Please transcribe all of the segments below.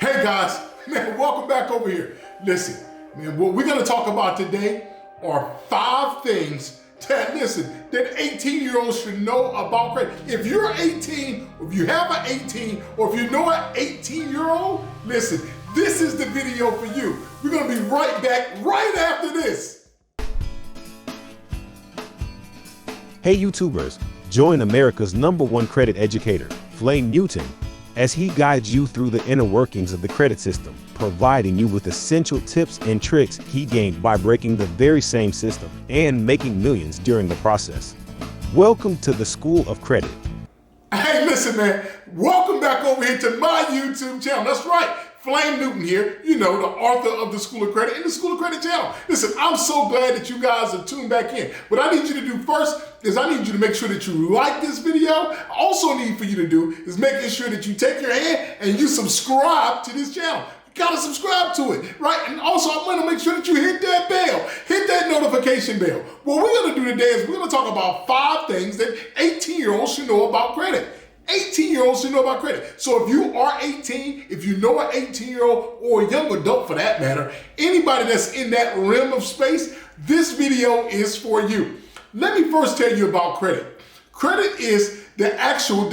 Hey guys, man, welcome back over here. Listen, man, what we're gonna talk about today are 5 things that 18-year-olds should know about credit. If you're 18, or if you have an 18, or if you know an 18-year-old, listen, this is the video for you. We're gonna be right back right after this. Hey YouTubers, join America's #1 credit educator, Flame Newton, as he guides you through the inner workings of the credit system, providing you with essential tips and tricks he gained by breaking the very same system and making millions during the process. Welcome to the School of Credit. Hey, listen, man, welcome back over here to my YouTube channel. That's right, Flame Newton here, you know, the author of the School of Credit and the School of Credit channel. Listen, I'm so glad that you guys are tuned back in. What I need you to do first is I need you to make sure that you like this video. I also need for you to do is making sure that you take your hand and you subscribe to this channel. You gotta subscribe to it, right? And also I'm gonna make sure that you hit that bell, hit that notification bell. What we're gonna do today is we're gonna talk about 5 things that 18-year-olds should know about credit. 18-year-olds should know about credit. So if you are 18, if you know an 18-year-old or a young adult for that matter, anybody that's in that realm of space, this video is for you. Let me first tell you about credit. Credit is the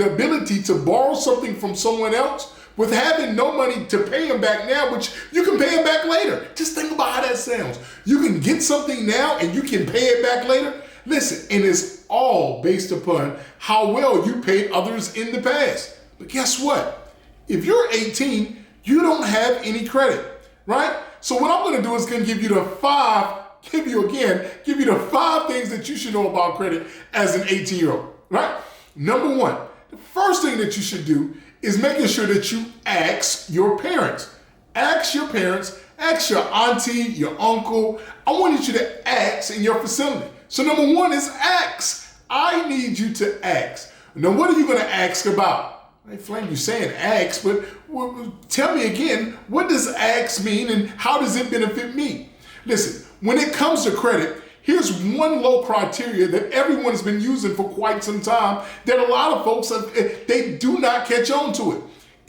ability to borrow something from someone else with having no money to pay them back now, which you can pay them back later. Just think about how that sounds. You can get something now and you can pay it back later. Listen, and it's all based upon how well you paid others in the past. But guess what? If you're 18, you don't have any credit, right? So what I'm gonna do is gonna give you the 5 things that you should know about credit as an 18-year-old, right? Number 1, the first thing that you should do is making sure that you ask your parents. Ask your parents, ask your auntie, your uncle. I want you to ask in your facility. So number 1 is ask. I need you to ask. Now, what are you gonna ask about? Hey, Flame, you're saying ask, but tell me again, what does ask mean and how does it benefit me? Listen, when it comes to credit, here's one low criteria that everyone's been using for quite some time that a lot of folks, they do not catch on to it.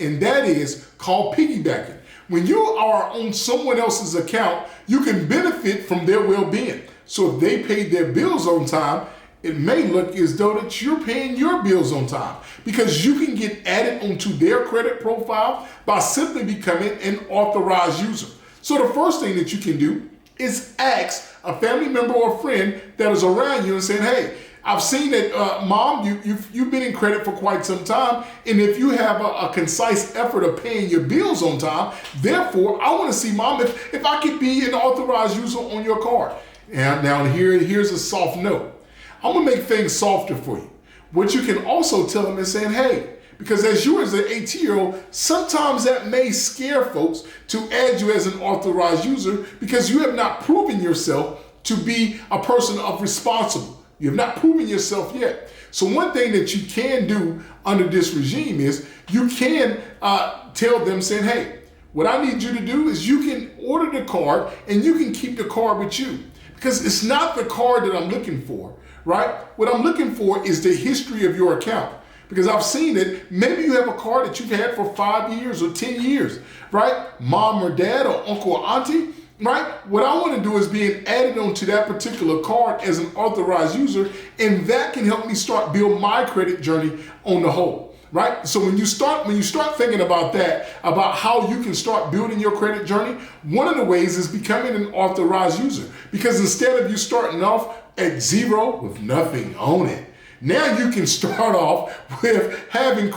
And that is called piggybacking. When you are on someone else's account, you can benefit from their well-being. So if they paid their bills on time, it may look as though that you're paying your bills on time because you can get added onto their credit profile by simply becoming an authorized user. So the first thing that you can do is ask a family member or friend that is around you and saying, hey, I've seen that, Mom, you've been in credit for quite some time, and if you have a concise effort of paying your bills on time, therefore, I want to see, Mom, if I could be an authorized user on your card. And now here's a soft note. I'm gonna make things softer for you. What you can also tell them is saying, hey, because as you as an 18-year-old, sometimes that may scare folks to add you as an authorized user because you have not proven yourself to be a person of responsible. You have not proven yourself yet. So one thing that you can do under this regime is you can tell them saying, hey, what I need you to do is you can order the card and you can keep the card with you. Because it's not the card that I'm looking for, right? What I'm looking for is the history of your account. Because I've seen it, maybe you have a card that you've had for 5 years or 10 years, right? Mom or dad or uncle or auntie, right? What I want to do is being added onto that particular card as an authorized user, and that can help me start build my credit journey on the whole, right? So when you start thinking about that, about how you can start building your credit journey, one of the ways is becoming an authorized user. Because instead of you starting off at 0 with nothing on it, now you can start off with having a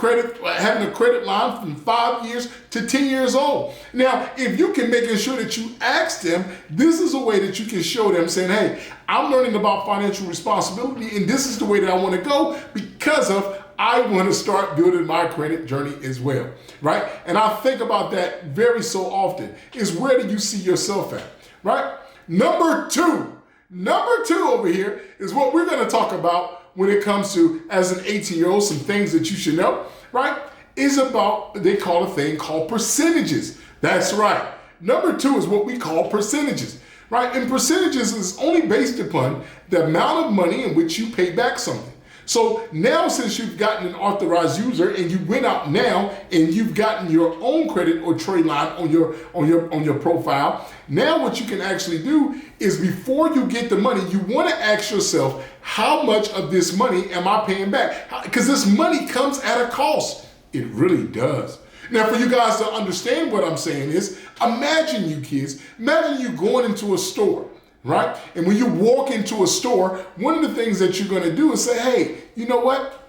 credit line from 5 years to 10 years old. Now, if you can make sure that you ask them, this is a way that you can show them saying, hey, I'm learning about financial responsibility and this is the way that I want to go because of I want to start building my credit journey as well, right? And I think about that very so often is where do you see yourself at, right? Number two over here is what we're going to talk about when it comes to, as an 18-year-old, some things that you should know, right, is about, they call a thing called percentages. That's right. Number 2 is what we call percentages, right? And percentages is only based upon the amount of money in which you pay back something. So now, since you've gotten an authorized user and you went out now and you've gotten your own credit or trade line on your profile, now what you can actually do is, before you get the money, you want to ask yourself, how much of this money am I paying back? Because this money comes at a cost. It really does. Now, for you guys to understand what I'm saying is, imagine you kids, imagine you going into a store. Right? And when you walk into a store, one of the things that you're going to do is say, hey, you know what?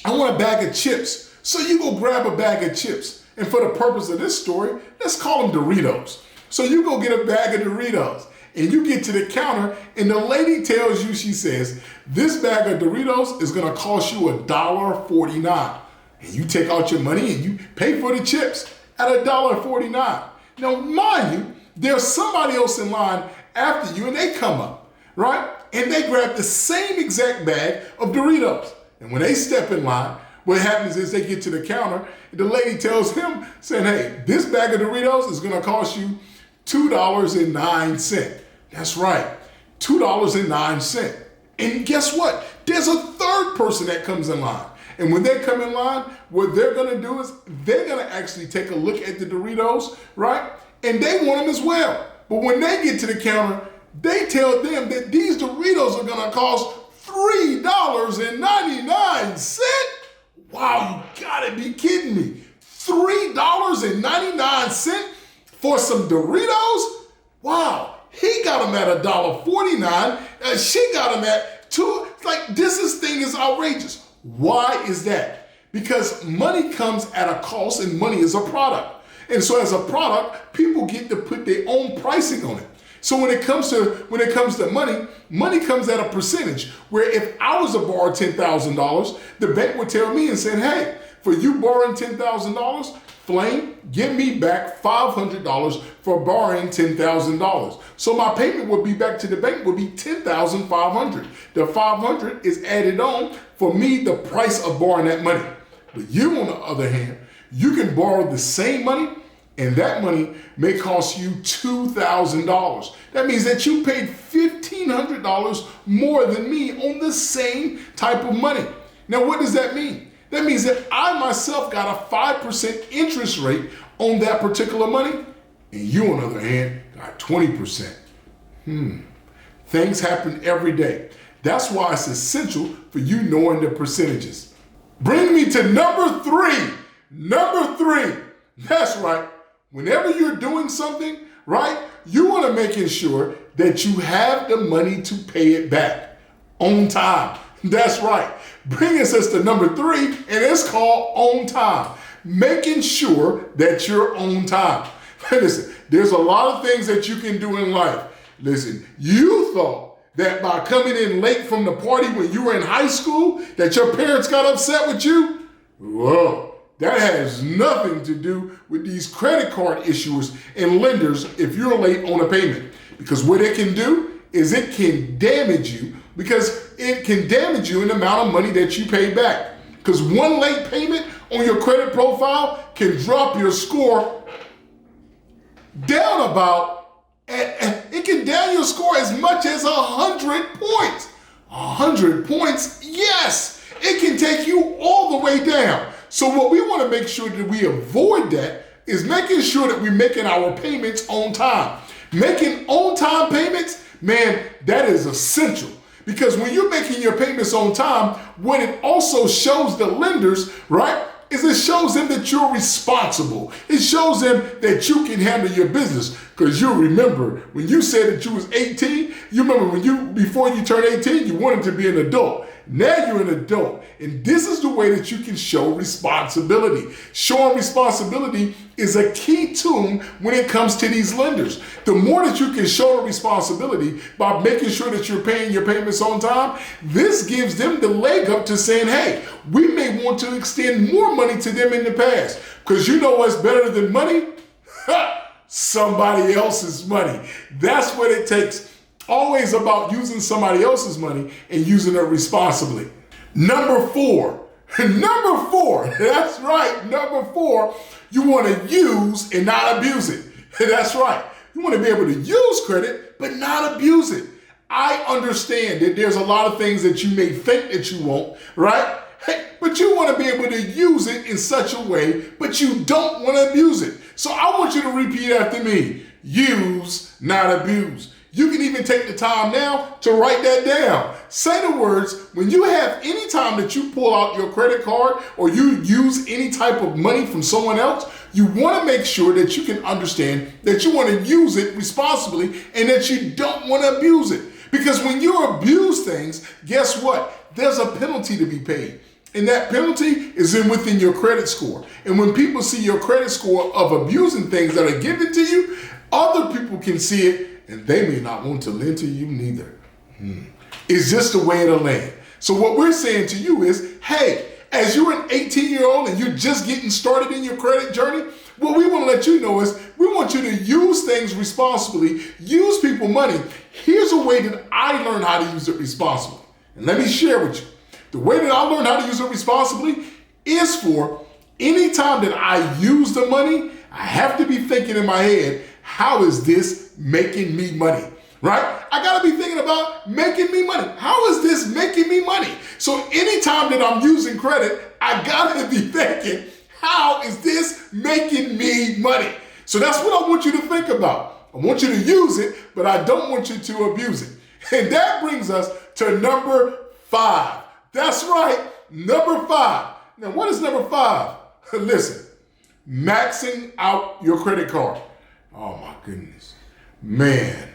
I want a bag of chips. So you go grab a bag of chips. And for the purpose of this story, let's call them Doritos. So you go get a bag of Doritos and you get to the counter and the lady tells you, she says, this bag of Doritos is going to cost you $1.49. And you take out your money and you pay for the chips at $1.49. Now, mind you, there's somebody else in line after you and they come up, right? And they grab the same exact bag of Doritos. And when they step in line, what happens is they get to the counter and the lady tells him, saying, hey, this bag of Doritos is going to cost you $2.09. That's right, $2.09. And guess what? There's a third person that comes in line. And when they come in line, what they're going to do is they're going to actually take a look at the Doritos, right? And they want them as well. But when they get to the counter, they tell them that these Doritos are going to cost $3.99. Wow, you gotta be kidding me. $3.99 for some Doritos? Wow, he got them at $1.49. She got them at $2. Like, this thing is outrageous. Why is that? Because money comes at a cost and money is a product. And so as a product, people get to put their own pricing on it. So when it comes to money, money comes at a percentage, where if I was to borrow $10,000, the bank would tell me and say, hey, for you borrowing $10,000, Flame, give me back $500 for borrowing $10,000. So my payment would be back to the bank would be $10,500. The $500 is added on for me, the price of borrowing that money. But you, on the other hand, you can borrow the same money, and that money may cost you $2,000. That means that you paid $1,500 more than me on the same type of money. Now, what does that mean? That means that I myself got a 5% interest rate on that particular money, and you, on the other hand, got 20%. Things happen every day. That's why it's essential for you knowing the percentages. Bring me to number three. Number three. That's right. Whenever you're doing something, right, you want to make sure that you have the money to pay it back on time. That's right. Bringing us to number three, and it's called on time. Making sure that you're on time. Listen, there's a lot of things that you can do in life. Listen, you thought that by coming in late from the party when you were in high school, that your parents got upset with you? Whoa, that has nothing to do with these credit card issuers and lenders if you're late on a payment. Because what it can do is it can damage you, because it can damage you in the amount of money that you pay back. Because one late payment on your credit profile can drop your score down it can down your score as much as 100 points. 100 points, yes, it can take you all the way down. So what we want to make sure that we avoid that is making sure that we're making our payments on time. Making on-time payments, man, that is essential. Because when you're making your payments on time, what it also shows the lenders, right, is it shows them that you're responsible. It shows them that you can handle your business. Because you remember, when you said that you was 18, you remember before you turned 18, you wanted to be an adult. Now you're an adult. And this is the way that you can show responsibility. Showing responsibility is a key tool when it comes to these lenders. The more that you can show the responsibility by making sure that you're paying your payments on time, this gives them the leg up to saying, hey, we may want to extend more money to them in the past. Because you know what's better than money? Somebody else's money. That's what it takes. Always about using somebody else's money and using it responsibly. Number four, that's right, number four, you want to use and not abuse it. That's right. You want to be able to use credit, but not abuse it. I understand that there's a lot of things that you may think that you want, right? Hey, but you want to be able to use it in such a way, but you don't want to abuse it. So I want you to repeat after me. Use, not abuse. You can even take the time now to write that down. Say the words, when you have any time that you pull out your credit card or you use any type of money from someone else, you want to make sure that you can understand that you want to use it responsibly and that you don't want to abuse it. Because when you abuse things, guess what? There's a penalty to be paid. And that penalty is within your credit score. And when people see your credit score of abusing things that are given to you, other people can see it and they may not want to lend to you neither. It's just the way it'll land. So what we're saying to you is, hey, as you're an 18-year-old and you're just getting started in your credit journey, what we want to let you know is we want you to use things responsibly, use people money. Here's a way that I learned how to use it responsibly. And let me share with you. The way that I learned how to use it responsibly is for any time that I use the money, I have to be thinking in my head, how is this making me money? Right? I got to be thinking about making me money. How is this making me money? So anytime that I'm using credit, I got to be thinking, how is this making me money? So that's what I want you to think about. I want you to use it, but I don't want you to abuse it. And that brings us to number 5. That's right, number 5. Now, what is number 5? Listen, maxing out your credit card. Oh my goodness. Man,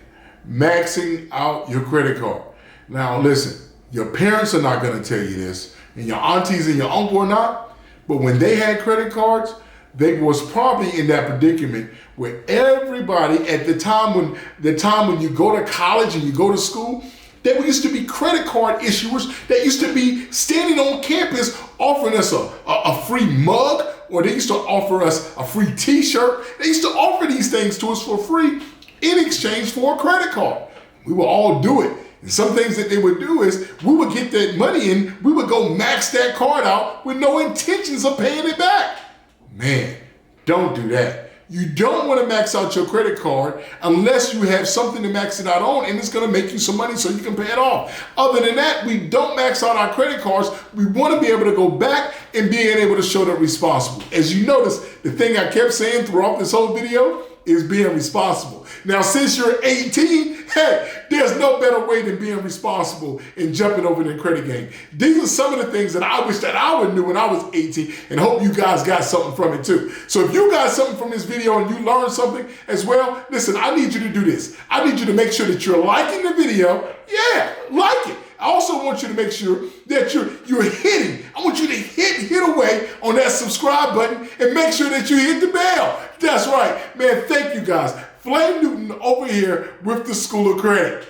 maxing out your credit card. Now listen, your parents are not going to tell you this, and your aunties and your uncle are not, but when they had credit cards, they was probably in that predicament where everybody at the time when you go to college and you go to school, there used to be credit card issuers that used to be standing on campus offering us a free mug, or they used to offer us a free t-shirt. They used to offer these things to us for free in exchange for a credit card. We would all do it. And some things that they would do is we would get that money in, we would go max that card out with no intentions of paying it back. Man, don't do that. You don't want to max out your credit card unless you have something to max it out on and it's going to make you some money so you can pay it off. Other than that, we don't max out our credit cards. We want to be able to go back and being able to show that responsible. As you notice, the thing I kept saying throughout this whole video is being responsible. Now, since you're 18, hey, there's no better way than being responsible and jumping over the credit game. These are some of the things that I wish that I would know when I was 18, and hope you guys got something from it too. So if you got something from this video and you learned something as well, listen, I need you to do this. I need you to make sure that you're liking the video. Yeah, like it. I also want you to make sure that you're hitting. I want you to hit away on that subscribe button and make sure that you hit the bell. That's right, man. Thank you guys. Flame Newton over here with the School of Credit.